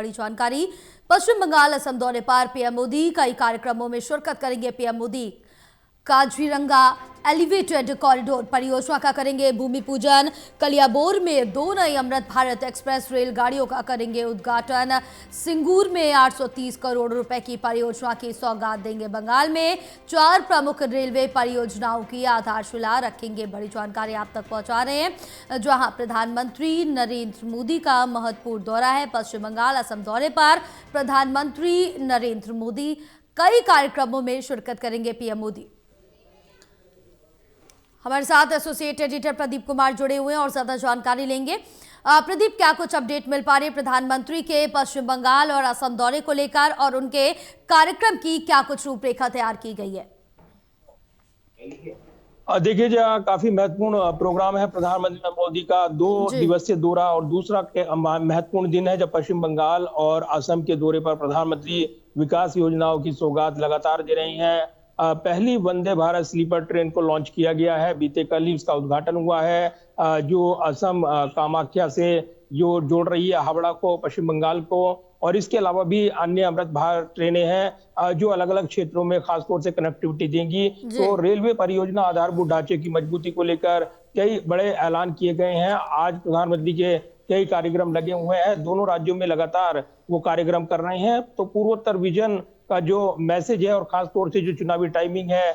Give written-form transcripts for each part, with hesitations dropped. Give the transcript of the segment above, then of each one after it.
बड़ी जानकारी। पश्चिम बंगाल असम दौरे पर पीएम मोदी, कई कार्यक्रमों में शिरकत करेंगे PM Modi. Kaziranga elevated corridor परियोजना का करेंगे भूमि पूजन। कलियाबोर में 2 नई अमृत भारत एक्सप्रेस रेलगाड़ियों का करेंगे उद्घाटन। सिंगूर में 830 करोड़ रुपए की परियोजना की सौगात देंगे। बंगाल में 4 प्रमुख रेलवे परियोजनाओं की आधारशिला रखेंगे। बड़ी जानकारी आप तक पहुंचा रहे हैं, जहां प्रधानमंत्री नरेंद्र मोदी का महत्वपूर्ण दौरा है। पश्चिम बंगाल असम दौरे पर प्रधानमंत्री नरेंद्र मोदी, कई कार्यक्रमों में शिरकत करेंगे पीएम मोदी। हमारे साथ एसोसिएट एडिटर प्रदीप कुमार जुड़े हुए हैं और ज्यादा जानकारी लेंगे। प्रदीप, क्या कुछ अपडेट मिल पा रही है प्रधानमंत्री के पश्चिम बंगाल और असम दौरे को लेकर, और उनके कार्यक्रम की क्या कुछ रूपरेखा तैयार की गई है? देखिए, काफी महत्वपूर्ण प्रोग्राम है प्रधानमंत्री मोदी का। 2 दिवसीय दौरा और दूसरा महत्वपूर्ण दिन है जब पश्चिम बंगाल और असम के दौरे पर प्रधानमंत्री विकास योजनाओं की सौगात लगातार दे रही हैं। पहली वंदे भारत स्लीपर ट्रेन को लॉन्च किया गया है, बीते कल ही उसका उद्घाटन हुआ है, जो असम कामाख्या से जो जोड़ रही है हावड़ा को पश्चिम बंगाल को। और इसके अलावा भी अन्य अमृत भारत ट्रेनें हैं जो अलग अलग क्षेत्रों में खासतौर से कनेक्टिविटी देंगी। तो रेलवे परियोजना आधारभूत ढांचे की मजबूती को लेकर कई बड़े ऐलान किए गए हैं। आज प्रधानमंत्री के कई कार्यक्रम लगे हुए हैं, दोनों राज्यों में लगातार वो कार्यक्रम कर रहे हैं। तो पूर्वोत्तर विजन का जो मैसेज है और खास तौर से जो चुनावी टाइमिंग है,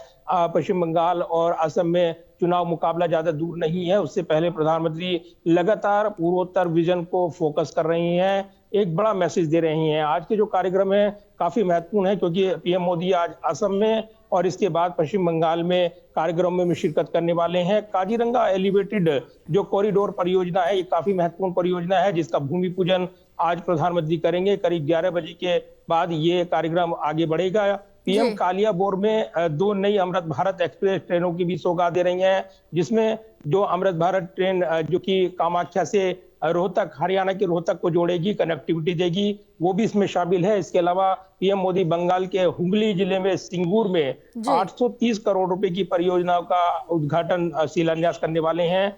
पश्चिम बंगाल और असम में चुनाव मुकाबला ज्यादा दूर नहीं है, उससे पहले प्रधानमंत्री लगातार पूर्वोत्तर विजन को फोकस कर रही हैं, एक बड़ा मैसेज दे रही हैं। आज के जो कार्यक्रम है काफी महत्वपूर्ण है, क्योंकि पीएम मोदी आज असम में और इसके बाद पश्चिम बंगाल में कार्यक्रमों में शिरकत करने वाले हैं। काजीरंगा एलिवेटेड जो कॉरिडोर परियोजना है, ये काफी महत्वपूर्ण परियोजना है, जिसका भूमि पूजन आज प्रधानमंत्री करेंगे। करीब 11 बजे के बाद ये कार्यक्रम आगे बढ़ेगा। पीएम कालियाबोर में 2 नई अमृत भारत एक्सप्रेस ट्रेनों की भी सौगात दे रही हैं, जिसमें जो अमृत भारत ट्रेन जो कि कामाख्या से रोहतक, हरियाणा के रोहतक को जोड़ेगी, कनेक्टिविटी देगी, वो भी इसमें शामिल है। इसके अलावा पीएम मोदी बंगाल के हुगली जिले में सिंगूर में 830 करोड़ रुपए की परियोजनाओं का उद्घाटन शिलान्यास करने वाले हैं।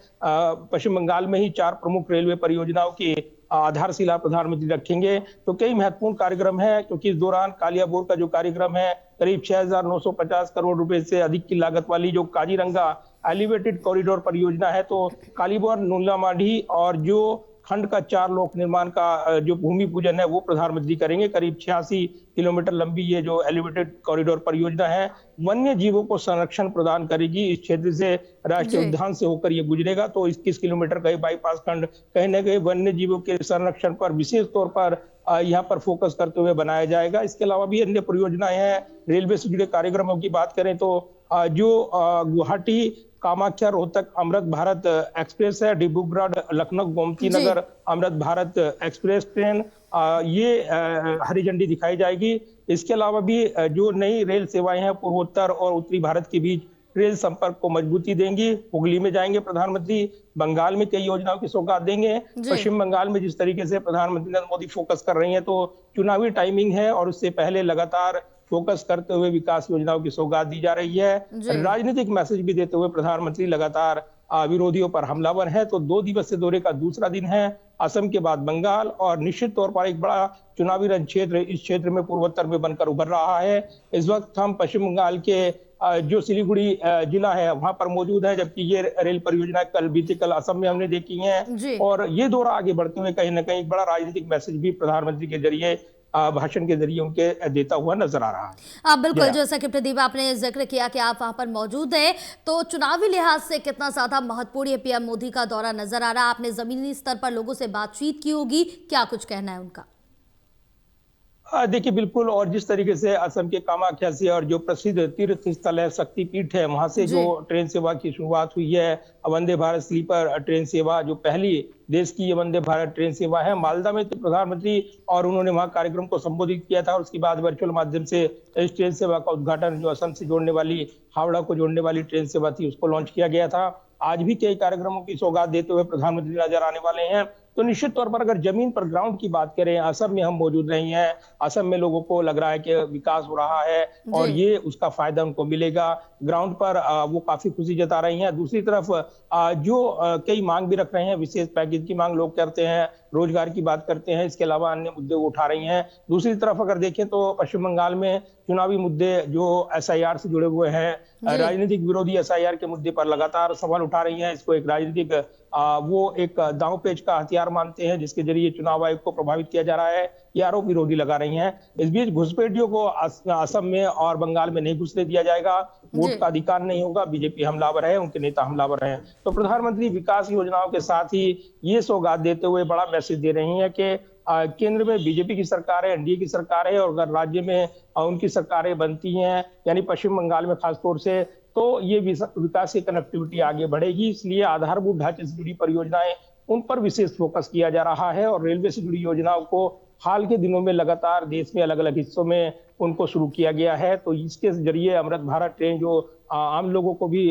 पश्चिम बंगाल में ही 4 प्रमुख रेलवे परियोजनाओं की आधारशिला प्रधानमंत्री रखेंगे। तो कई महत्वपूर्ण कार्यक्रम है, क्योंकि इस दौरान कालियाबोर का जो कार्यक्रम है करीब 6,950 करोड़ रुपए से अधिक की लागत वाली जो काजीरंगा एलिवेटेड कॉरिडोर परियोजना है, तो कालीबोर, नुलामाढ़ी और जो खंड का 4 लोक निर्माण का जो भूमि पूजन है वो प्रधानमंत्री करेंगे। करीब 86 किलोमीटर लंबी ये जो एलिवेटेड कॉरिडोर परियोजना है वन्य जीवों को संरक्षण प्रदान करेगी। इस क्षेत्र से राष्ट्रीय उद्यान से होकर ये गुजरेगा, तो 21 किलोमीटर का बाईपास खंड कहीं न कहीं वन्य जीवों के संरक्षण पर विशेष तौर पर यहाँ पर फोकस करते हुए बनाया जाएगा। इसके अलावा भी अन्य परियोजनाएं हैं। रेलवे से जुड़े कार्यक्रमों की बात करें तो जो गुवाहाटी कामाख्या रोहतक अमृत भारत एक्सप्रेस है, डिब्रूगढ़ लखनऊ गोमती नगर अमृत भारत एक्सप्रेस ट्रेन, ये हरी झंडी दिखाई जाएगी। इसके अलावा भी जो नई रेल सेवाएं हैं पूर्वोत्तर और उत्तरी भारत के बीच रेल संपर्क को मजबूती देंगी। हुगली में जाएंगे प्रधानमंत्री, बंगाल में कई योजनाओं की सौगात देंगे। पश्चिम बंगाल में जिस तरीके से प्रधानमंत्री नरेंद्र मोदी फोकस कर रही हैं, तो चुनावी टाइमिंग है और उससे पहले लगातार फोकस करते हुए विकास योजनाओं की सौगात दी जा रही है। राजनीतिक मैसेज भी देते हुए प्रधानमंत्री लगातार विरोधियों पर हमलावर है। तो 2 दिवसीय दौरे का दूसरा दिन है, असम के बाद बंगाल, और निश्चित तौर पर एक बड़ा चुनावी रण क्षेत्र इस क्षेत्र में पूर्वोत्तर में बनकर उभर रहा है। इस वक्त हम पश्चिम बंगाल के जो सिलीगुड़ी जिला है वहां पर मौजूद है, जबकि ये रेल परियोजना बीते कल असम में हमने देखी है। और ये दौरा आगे बढ़ते हुए कहीं ना कहीं एक बड़ा राजनीतिक मैसेज भी प्रधानमंत्री के जरिए भाषण के जरिए उनके देता हुआ नजर आ रहा है। बिल्कुल, जैसा कि प्रदीप आपने जिक्र किया कि आप वहां पर मौजूद हैं, तो चुनावी लिहाज से कितना ज्यादा महत्वपूर्ण ये पीएम मोदी का दौरा नजर आ रहा है? आपने जमीनी स्तर पर लोगों से बातचीत की होगी, क्या कुछ कहना है उनका? देखिए, बिल्कुल, और जिस तरीके से असम के कामाख्या से और जो प्रसिद्ध तीर्थ स्थल है, शक्तिपीठ है, वहां से जो ट्रेन सेवा की शुरुआत हुई है, वंदे भारत स्लीपर ट्रेन सेवा, जो पहली देश की ये वंदे भारत ट्रेन सेवा है। मालदा में तो प्रधानमंत्री और उन्होंने वहां कार्यक्रम को संबोधित किया था, और उसके बाद वर्चुअल माध्यम से इस ट्रेन सेवा का उद्घाटन, जो असम से जोड़ने वाली, हावड़ा को जोड़ने वाली ट्रेन सेवा थी, उसको लॉन्च किया गया था। आज भी कई कार्यक्रमों की सौगात देते हुए प्रधानमंत्री नजर आने वाले हैं। तो निश्चित तौर पर अगर जमीन पर ग्राउंड की बात करें, असम में हम मौजूद रहे हैं, असम में लोगों को लग रहा है कि विकास हो रहा है जी। और ये उसका फायदा उनको मिलेगा। ग्राउंड पर वो काफी खुशी जता रही हैं। दूसरी तरफ जो कई मांग भी रख रहे हैं, विशेष पैकेज की मांग लोग करते हैं, रोजगार की बात करते हैं, इसके अलावा अन्य मुद्दे वो उठा रही हैं। दूसरी तरफ अगर देखें तो पश्चिम बंगाल में चुनावी मुद्दे जो एसआईआर से जुड़े हुए हैं, जी। राजनीतिक विरोधी एसआईआर के मुद्दे पर लगातार सवाल उठा रही हैं। इसको एक राजनीतिक वो एक दांव-पेच का हथियार मानते हैं, जिसके जरिए चुनाव आयोग को प्रभावित किया जा रहा है, ये आरोप विरोधी लगा रही हैं। इस बीच घुसपैठियों को असम में और बंगाल में नहीं घुसने दिया जाएगा, जी। वोट का अधिकार नहीं होगा, बीजेपी हमलावर है, उनके नेता हमलावर हैं। तो प्रधानमंत्री विकास योजनाओं के साथ ही ये सौगात देते हुए बड़ा मैसेज दे रही हैं कि केंद्र में बीजेपी की सरकार है, एनडीए की सरकार है, और अगर राज्य में उनकी सरकारें बनती हैं, यानी पश्चिम बंगाल में खासतौर से, तो ये विकास की कनेक्टिविटी आगे बढ़ेगी। इसलिए आधारभूत ढांचे से जुड़ी परियोजनाएं, उन पर विशेष फोकस किया जा रहा है, और रेलवे से जुड़ी योजनाओं को हाल के दिनों में लगातार देश में अलग-अलग हिस्सों में उनको शुरू किया गया है। तो इसके जरिए अमृत भारत ट्रेन जो आम लोगों को भी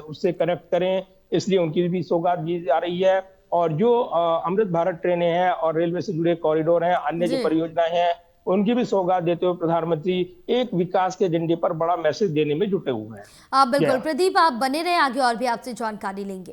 उससे कनेक्ट करें, इसलिए उनकी भी सौगात दी जा रही है। और जो अमृत भारत ट्रेनें हैं और रेलवे से जुड़े कॉरिडोर हैं, अन्य जो जी। परियोजनाएं हैं, उनकी भी सौगात देते हुए प्रधानमंत्री एक विकास के एजेंडे पर बड़ा मैसेज देने में जुटे हुए हैं। बिल्कुल जय। प्रदीप, आप बने रहे, आगे और भी आपसे जानकारी लेंगे।